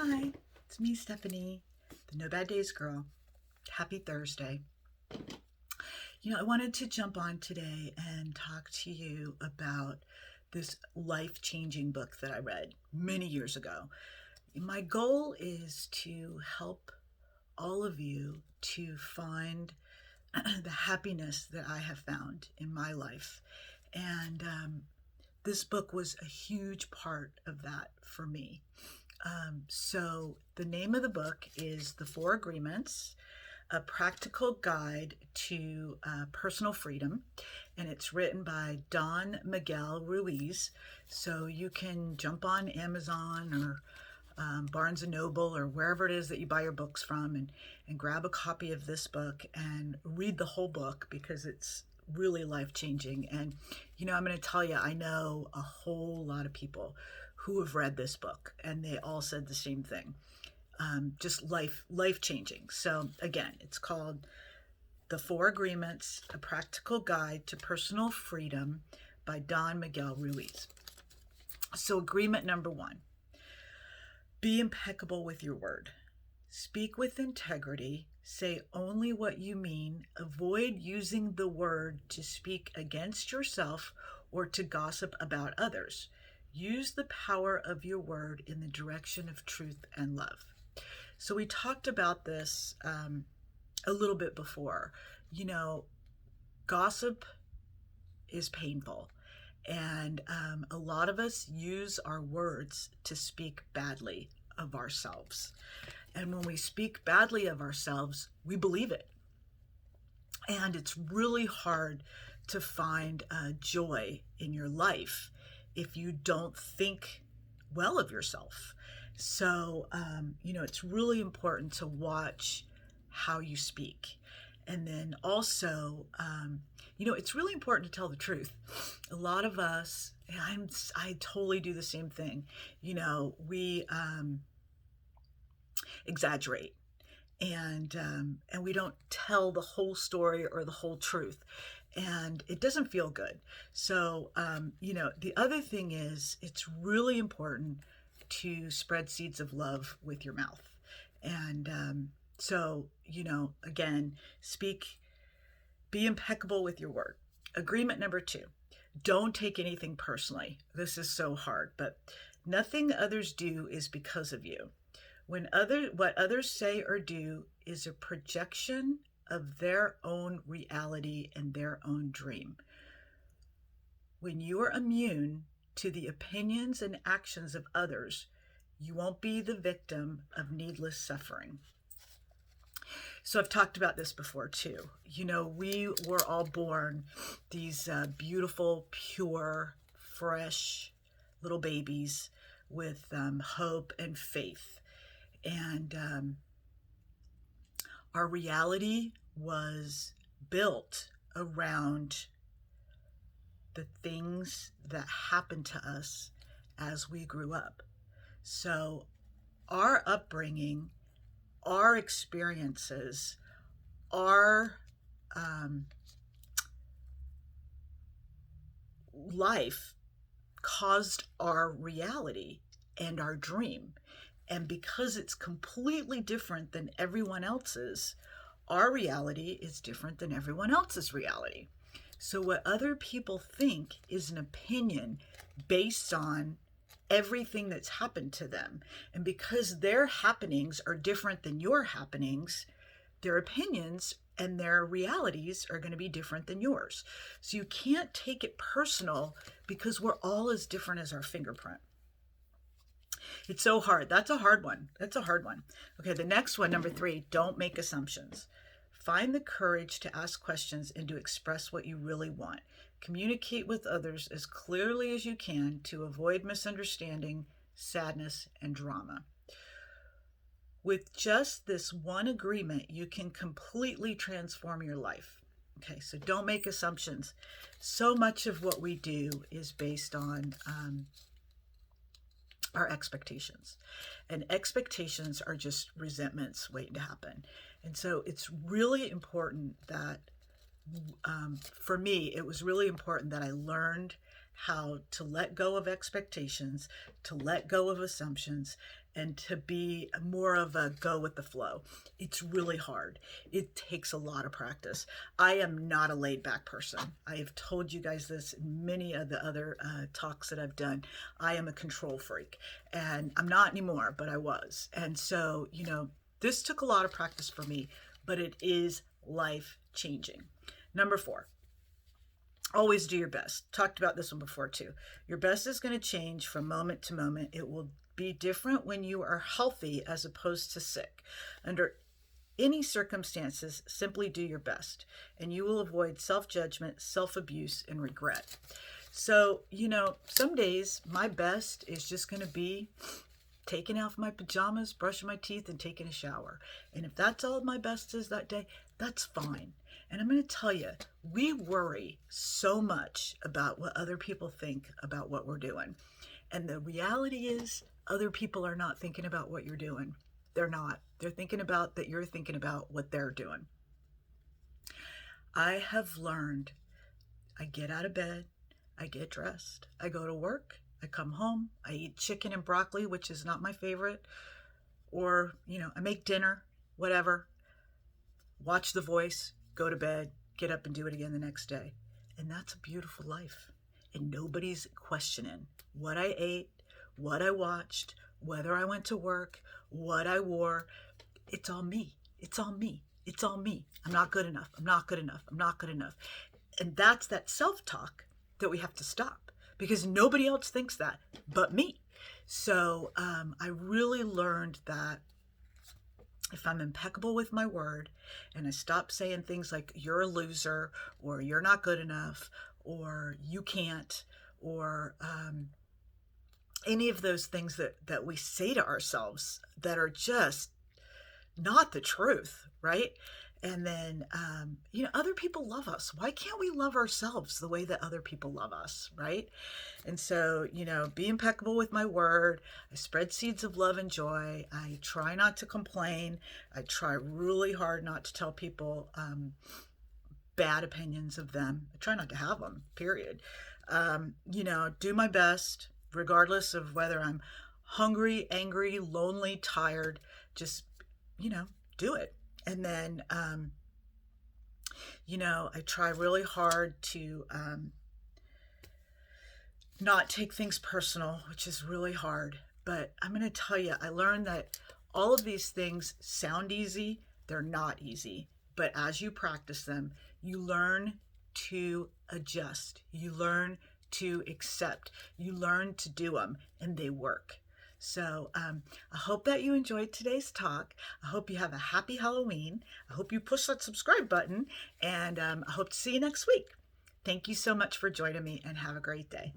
Hi, it's me, Stephanie, the No Bad Days girl. Happy Thursday. I wanted to jump on today and talk to you about this life-changing book that I read many years ago. My goal is to help all of you to find the happiness that I have found in my life. And this book was a huge part of that for me. So the name of the book is The Four Agreements, a practical guide to personal freedom, and it's written by Miguel Ruiz. So you can jump on Amazon or Barnes and Noble or wherever it is that you buy your books from, and grab a copy of this book and read the whole book, because it's really life-changing. And I'm going to tell you, I know a whole lot of people who have read this book, and they all said the same thing. Just life-changing. So again, it's called The Four Agreements, a practical guide to personal freedom by Miguel Ruiz. So agreement number 1, be impeccable with your word. Speak with integrity. Say only what you mean. Avoid using the word to speak against yourself or to gossip about others. Use the power of your word in the direction of truth and love. So we talked about this a little bit before. Gossip is painful. And a lot of us use our words to speak badly of ourselves. And when we speak badly of ourselves, we believe it. And it's really hard to find joy in your life if you don't think well of yourself. So, it's really important to watch how you speak. And then also, it's really important to tell the truth. A lot of us, I totally do the same thing. We exaggerate, and we don't tell the whole story or the whole truth, and it doesn't feel good. So, the other thing is, it's really important to spread seeds of love with your mouth. And so, again, be impeccable with your word. Agreement number 2, don't take anything personally. This is so hard, but nothing others do is because of you. What others say or do is a projection of their own reality and their own dream. When you are immune to the opinions and actions of others, you won't be the victim of needless suffering. So I've talked about this before too. We were all born these beautiful, pure, fresh little babies with hope and faith. And our reality was built around the things that happened to us as we grew up. So our upbringing, our experiences, our life caused our reality and our dream. And because it's completely different than everyone else's, our reality is different than everyone else's reality. So what other people think is an opinion based on everything that's happened to them. And because their happenings are different than your happenings, their opinions and their realities are going to be different than yours. So you can't take it personal, because we're all as different as our fingerprint. It's so hard. That's a hard one. Okay, the next one, number 3, don't make assumptions. Find the courage to ask questions and to express what you really want. Communicate with others as clearly as you can to avoid misunderstanding, sadness, and drama. With just this one agreement, you can completely transform your life. Okay, so don't make assumptions. So much of what we do is based on our expectations. And expectations are just resentments waiting to happen. And so it's really important that, for me, it was really important that I learned how to let go of expectations, to let go of assumptions, and to be more of a go with the flow. It's really hard. It takes a lot of practice. I am not a laid back person. I have told you guys this in many of the other talks that I've done. I am a control freak, and I'm not anymore, but I was. And so, this took a lot of practice for me, but it is life changing. Number 4, always do your best. Talked about this one before too. Your best is going to change from moment to moment. It will be different when you are healthy as opposed to sick. Under any circumstances, simply do your best, and you will avoid self-judgment, self-abuse, and regret. So, some days my best is just going to be taking off my pajamas, brushing my teeth, and taking a shower. And if that's all my best is that day, that's fine. And I'm going to tell you, we worry so much about what other people think about what we're doing. And the reality is, other people are not thinking about what you're doing. They're not. They're thinking about that you're thinking about what they're doing. I have learned, I get out of bed, I get dressed, I go to work, I come home, I eat chicken and broccoli, which is not my favorite, or, I make dinner, whatever, watch The Voice, go to bed, get up and do it again the next day. And that's a beautiful life. And nobody's questioning what I ate, what I watched, whether I went to work, what I wore. It's all me. It's all me. It's all me. I'm not good enough. I'm not good enough. I'm not good enough. And that's that self-talk that we have to stop, because nobody else thinks that but me. So I really learned that if I'm impeccable with my word and I stop saying things like you're a loser or you're not good enough or you can't or any of those things that we say to ourselves that are just not the truth, right? And then, other people love us. Why can't we love ourselves the way that other people love us, right? And so, be impeccable with my word. I spread seeds of love and joy. I try not to complain. I try really hard not to tell people bad opinions of them. I try not to have them, period. Do my best, regardless of whether I'm hungry, angry, lonely, tired. Just, do it. And then, I try really hard to not take things personal, which is really hard. But I'm going to tell you, I learned that all of these things sound easy. They're not easy. But as you practice them, you learn to adjust. You learn to accept. You learn to do them, and they work. So I hope that you enjoyed today's talk. I hope you have a happy Halloween. I hope you push that subscribe button, and I hope to see you next week. Thank you so much for joining me, and have a great day.